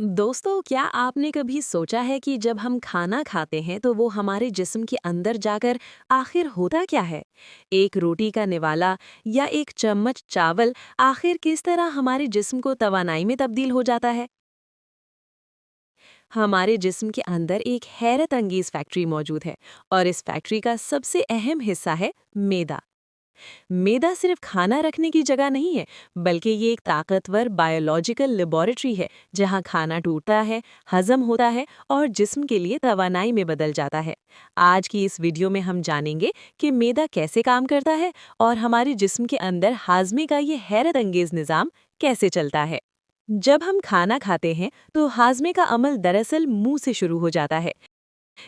दोस्तों, क्या आपने कभी सोचा है कि जब हम खाना खाते हैं तो वो हमारे जिस्म के अंदर जाकर आखिर होता क्या है? एक रोटी का निवाला या एक चम्मच चावल आखिर किस तरह हमारे जिस्म को तवानाई में तब्दील हो जाता है? हमारे जिस्म के अंदर एक हैरत अंगेज फैक्ट्री मौजूद है और इस फैक्ट्री का सबसे अहम हिस्सा है मैदा। मैदा सिर्फ खाना रखने की जगह नहीं है, बल्कि ये एक ताकतवर बायोलॉजिकल लेबोरेटरी है जहां खाना टूटता है, हजम होता है और जिस्म के लिए तवानाई में बदल जाता है। आज की इस वीडियो में हम जानेंगे कि मैदा कैसे काम करता है और हमारे जिस्म के अंदर हाजमे का ये हैरत अंगेज निज़ाम कैसे चलता है। जब हम खाना खाते हैं तो हाजमे का अमल दरअसल मुंह से शुरू हो जाता है।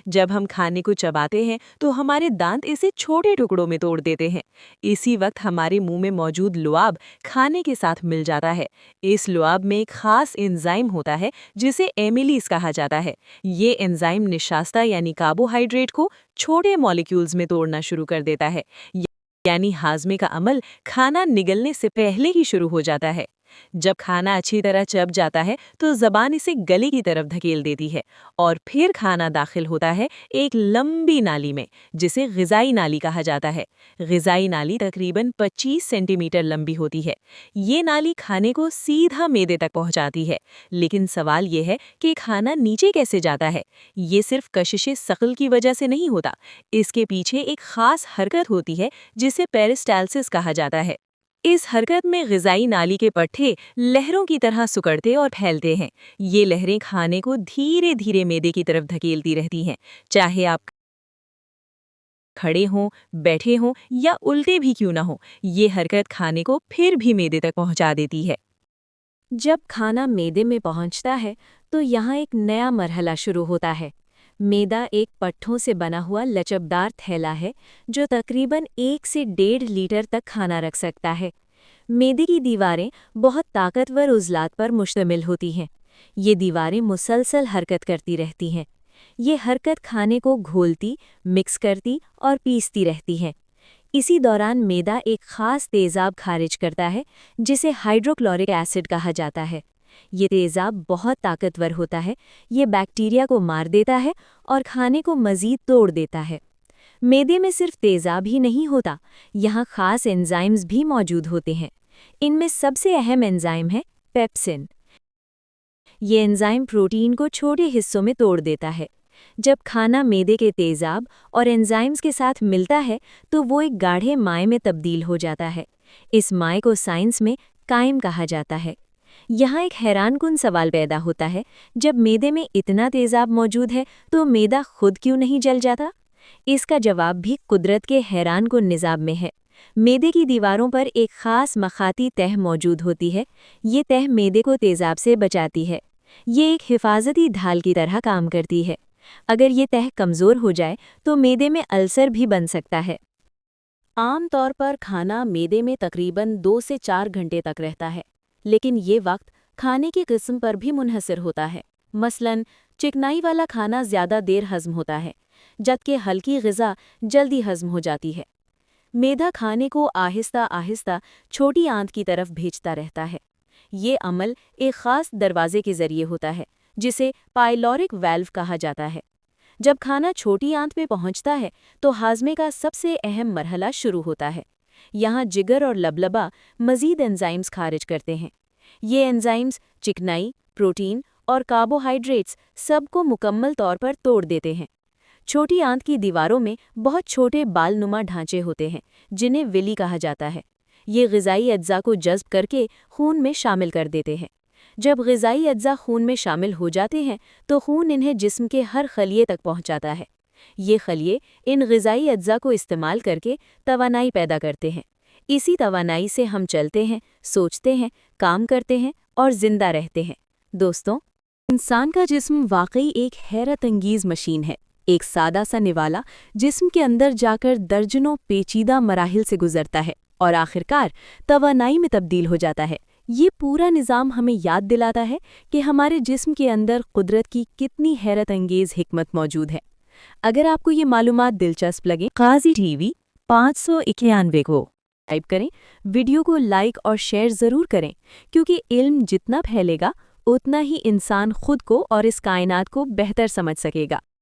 जब हम खाने को चबाते हैं तो हमारे दांत इसे छोटे टुकड़ों में तोड़ देते हैं। इसी वक्त हमारे मुंह में मौजूद लुआब खाने के साथ मिल जाता है। इस लुआब में एक खास एंजाइम होता है जिसे एमिलीज कहा जाता है। ये एंजाइम निशास्ता यानी कार्बोहाइड्रेट को छोटे मॉलिक्यूल्स में तोड़ना शुरू कर देता है। यानी हाजमे का अमल खाना निगलने से पहले ही शुरू हो जाता है। जब खाना अच्छी तरह चब जाता है तो जबान इसे गले की तरफ धकेल देती है और फिर खाना दाखिल होता है एक लंबी नाली में, जिसे ग़िज़ाई नाली कहा जाता है। ग़िज़ाई नाली तकरीबन 25 सेंटीमीटर लंबी होती है। ये नाली खाने को सीधा मैदे तक पहुंचाती है। लेकिन सवाल ये है कि खाना नीचे कैसे जाता है। ये सिर्फ कशिशे शकल की वजह से नहीं होता। इसके पीछे एक खास हरकत होती है जिसे पेरिस्टालसिस कहा जाता है। इस हरकत में ग़िज़ाई नाली के पट्टे लहरों की तरह सिकुड़ते और फैलते हैं। ये लहरें खाने को धीरे धीरे मैदे की तरफ धकेलती रहती हैं, चाहे आप खड़े हों, बैठे हों या उल्टे भी क्यों ना हो। ये हरकत खाने को फिर भी मैदे तक पहुंचा देती है। जब खाना मैदे में पहुंचता है तो यहाँ एक नया मरहला शुरू होता है। मैदा एक पट्ठों से बना हुआ लचकदार थैला है जो तकरीबन 1 से 1.5 लीटर तक खाना रख सकता है। मैदे की दीवारें बहुत ताकतवर उज़लात पर मुश्तमिल होती हैं। ये दीवारें मुसलसल हरकत करती रहती हैं। ये हरकत खाने को घोलती, मिक्स करती और पीसती रहती हैं। इसी दौरान मैदा एक खास तेज़ाब खारिज करता है जिसे हाइड्रोक्लोरिक एसिड कहा जाता है। ये तेज़ाब बहुत ताकतवर होता है। ये बैक्टीरिया को मार देता है और खाने को मज़ीद तोड़ देता है। मैदे में सिर्फ तेज़ाब ही नहीं होता, यहाँ खास एंजाइम्स भी मौजूद होते हैं। इनमें सबसे अहम एंजाइम है पेप्सिन। ये एंजाइम प्रोटीन को छोटे हिस्सों में तोड़ देता है। जब खाना मैदे के तेज़ाब और एंजाइम्स के साथ मिलता है तो वो एक गाढ़े माए में तब्दील हो जाता है। इस माए को साइंस में काइम कहा जाता है। यहाँ एक हैरानकुन सवाल पैदा होता है, जब मैदे में इतना तेज़ाब मौजूद है तो मैदा खुद क्यों नहीं जल जाता? इसका जवाब भी कुदरत के हैरानकुन निज़ाम में है। मैदे की दीवारों पर एक ख़ास मख़ाती तह मौजूद होती है। ये तह मैदे को तेज़ाब से बचाती है। ये एक हिफाजती ढाल की तरह काम करती है। अगर ये तह कमज़ोर हो जाए तो मैदे में अल्सर भी बन सकता है। आम तौर पर खाना मैदे में तकरीबन 2 से 4 घंटे तक रहता है, लेकिन ये वक्त खाने की किस्म पर भी मुनहसर होता है। मसलन चिकनाई वाला खाना ज़्यादा देर हज़म होता है, जबकि हल्की ग़िज़ा जल्दी हज़म हो जाती है। मैदा खाने को आहिस्ता आहिस्ता छोटी आंत की तरफ भेजता रहता है। ये अमल एक ख़ास दरवाज़े के ज़रिए होता है, जिसे पाइलोरिक वाल्व कहा जाता है। जब खाना छोटी आंत में पहुंचता है तो हाजमे का सबसे अहम मरहला शुरू होता है। यहाँ जिगर और लबलबा मज़ीद एंजाइम्स खारिज करते हैं। ये एंजाइम्स चिकनाई, प्रोटीन और कार्बोहाइड्रेट्स सबको मुकम्मल तौर पर तोड़ देते हैं। छोटी आंत की दीवारों में बहुत छोटे बालनुमा ढांचे होते हैं जिन्हें विली कहा जाता है। ये ग़िज़ाई अज्जा को जज़्ब करके खून में शामिल कर देते हैं। जब ग़िज़ाई अज्जा खून में शामिल हो जाते हैं तो खून इन्हें जिस्म के हर खलिए तक पहुंचाता है। ये खलिए इन ग़िज़ाई अज्जा को इस्तेमाल करके तवानाई पैदा करते हैं। इसी तवानाई से हम चलते हैं, सोचते हैं, काम करते हैं और ज़िंदा रहते हैं। दोस्तों, इंसान का जिस्म वाकई एक हैरत अंगीज़ मशीन है। एक सादा सा निवाला जिस्म के अंदर जाकर दर्जनों पेचीदा मराहिल से गुजरता है और आखिरकार तवानाई में तब्दील हो जाता है। ये पूरा निज़ाम हमें याद दिलाता है कि हमारे जिस्म के अंदर कुदरत की कितनी हैरत अंगेज़ हिकमत मौजूद है। अगर आपको ये मालूमात दिलचस्प लगे, काजी टीवी 591 को सब्सक्राइब करें, वीडियो को लाइक और शेयर ज़रूर करें, क्योंकि इल्म जितना फैलेगा उतना ही इंसान खुद को और इस कायनात को बेहतर समझ सकेगा।